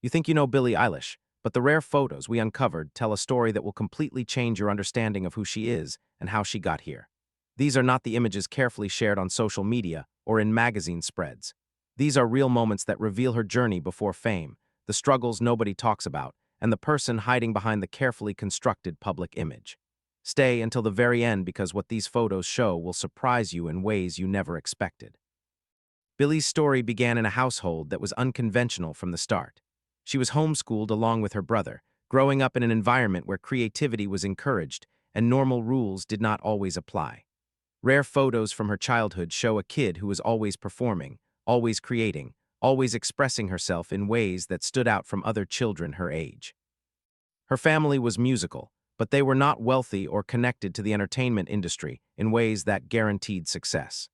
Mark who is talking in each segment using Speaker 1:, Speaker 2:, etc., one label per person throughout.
Speaker 1: You think you know Billie Eilish, but the rare photos we uncovered tell a story that will completely change your understanding of who she is and how she got here. These are not the images carefully shared on social media or in magazine spreads. These are real moments that reveal her journey before fame, the struggles nobody talks about, and the person hiding behind the carefully constructed public image. Stay until the very end because what these photos show will surprise you in ways you never expected. Billie's story began in a household that was unconventional from the start. She was homeschooled along with her brother, growing up in an environment where creativity was encouraged and normal rules did not always apply. Rare photos from her childhood show a kid who was always performing, always creating, always expressing herself in ways that stood out from other children her age. Her family was musical, but they were not wealthy or connected to the entertainment industry in ways that guaranteed success.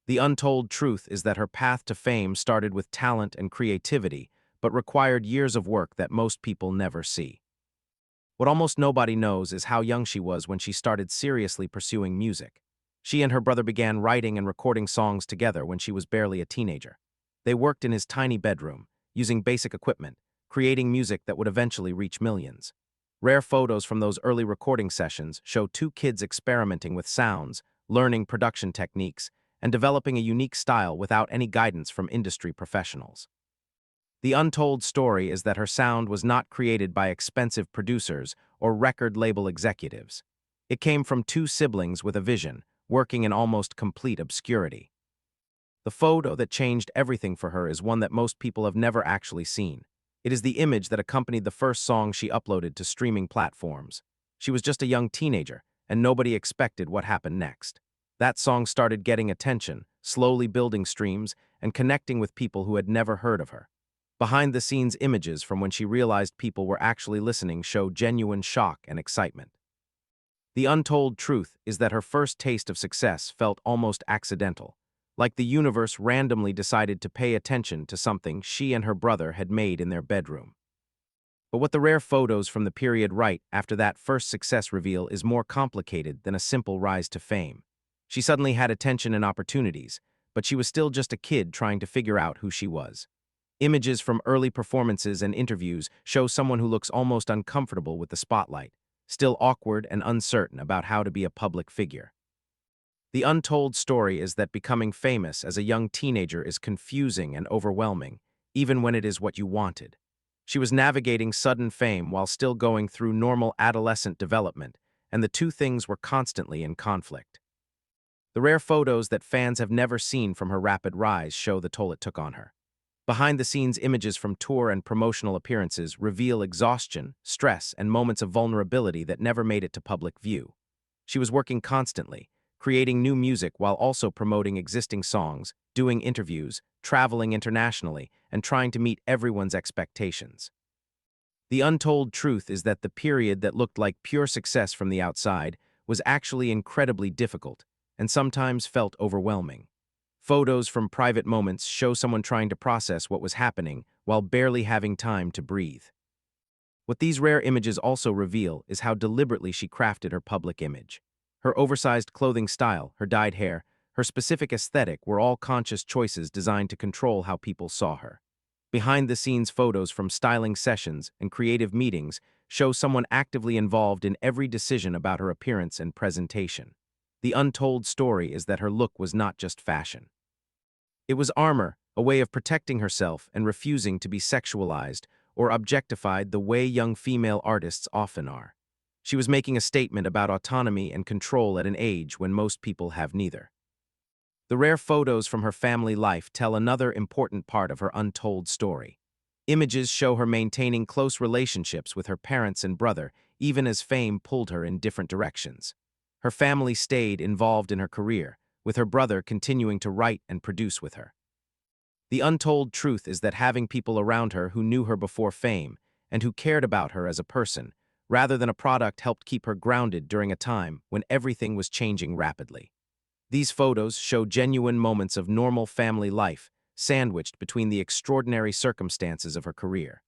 Speaker 1: The untold truth is that her path to fame started with talent and creativity, but required years of work that most people never see. What almost nobody knows is how young she was when she started seriously pursuing music. She and her brother began writing and recording songs together when she was barely a teenager. They worked in his tiny bedroom, using basic equipment, creating music that would eventually reach millions. Rare photos from those early recording sessions show two kids experimenting with sounds, learning production techniques, and developing a unique style without any guidance from industry professionals. The untold story is that her sound was not created by expensive producers or record label executives. It came from two siblings with a vision, working in almost complete obscurity. The photo that changed everything for her is one that most people have never actually seen. It is the image that accompanied the first song she uploaded to streaming platforms. She was just a young teenager, and nobody expected what happened next. That song started getting attention, slowly building streams, and connecting with people who had never heard of her. Behind-the-scenes images from when she realized people were actually listening show genuine shock and excitement. The untold truth is that her first taste of success felt almost accidental, like the universe randomly decided to pay attention to something she and her brother had made in their bedroom. But what the rare photos from the period right after that first success reveal is more complicated than a simple rise to fame. She suddenly had attention and opportunities, but she was still just a kid trying to figure out who she was. Images from early performances and interviews show someone who looks almost uncomfortable with the spotlight, still awkward and uncertain about how to be a public figure. The untold story is that becoming famous as a young teenager is confusing and overwhelming, even when it is what you wanted. She was navigating sudden fame while still going through normal adolescent development, and the two things were constantly in conflict. The rare photos that fans have never seen from her rapid rise show the toll it took on her. Behind-the-scenes images from tour and promotional appearances reveal exhaustion, stress, and moments of vulnerability that never made it to public view. She was working constantly, creating new music while also promoting existing songs, doing interviews, traveling internationally, and trying to meet everyone's expectations. The untold truth is that the period that looked like pure success from the outside was actually incredibly difficult, and sometimes felt overwhelming. Photos from private moments show someone trying to process what was happening while barely having time to breathe. What these rare images also reveal is how deliberately she crafted her public image. Her oversized clothing style, her dyed hair, her specific aesthetic were all conscious choices designed to control how people saw her. Behind-the-scenes photos from styling sessions and creative meetings show someone actively involved in every decision about her appearance and presentation. The untold story is that her look was not just fashion. It was armor, a way of protecting herself and refusing to be sexualized or objectified the way young female artists often are. She was making a statement about autonomy and control at an age when most people have neither. The rare photos from her family life tell another important part of her untold story. Images show her maintaining close relationships with her parents and brother, even as fame pulled her in different directions. Her family stayed involved in her career, with her brother continuing to write and produce with her. The untold truth is that having people around her who knew her before fame and who cared about her as a person, rather than a product, helped keep her grounded during a time when everything was changing rapidly. These photos show genuine moments of normal family life, sandwiched between the extraordinary circumstances of her career.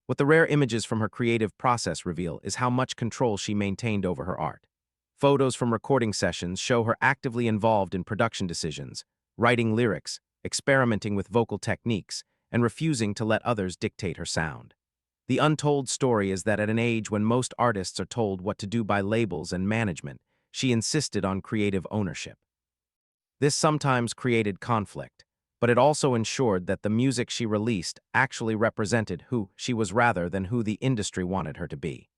Speaker 1: What the rare images from her creative process reveal is how much control she maintained over her art. Photos from recording sessions show her actively involved in production decisions, writing lyrics, experimenting with vocal techniques, and refusing to let others dictate her sound. The untold story is that at an age when most artists are told what to do by labels and management, she insisted on creative ownership. This sometimes created conflict, but it also ensured that the music she released actually represented who she was rather than who the industry wanted her to be.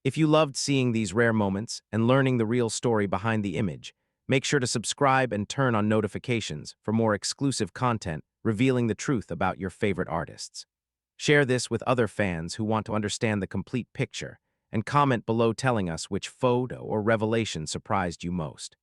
Speaker 1: If you loved seeing these rare moments and learning the real story behind the image, make sure to subscribe and turn on notifications for more exclusive content revealing the truth about your favorite artists. Share this with other fans who want to understand the complete picture, and comment below telling us which photo or revelation surprised you most.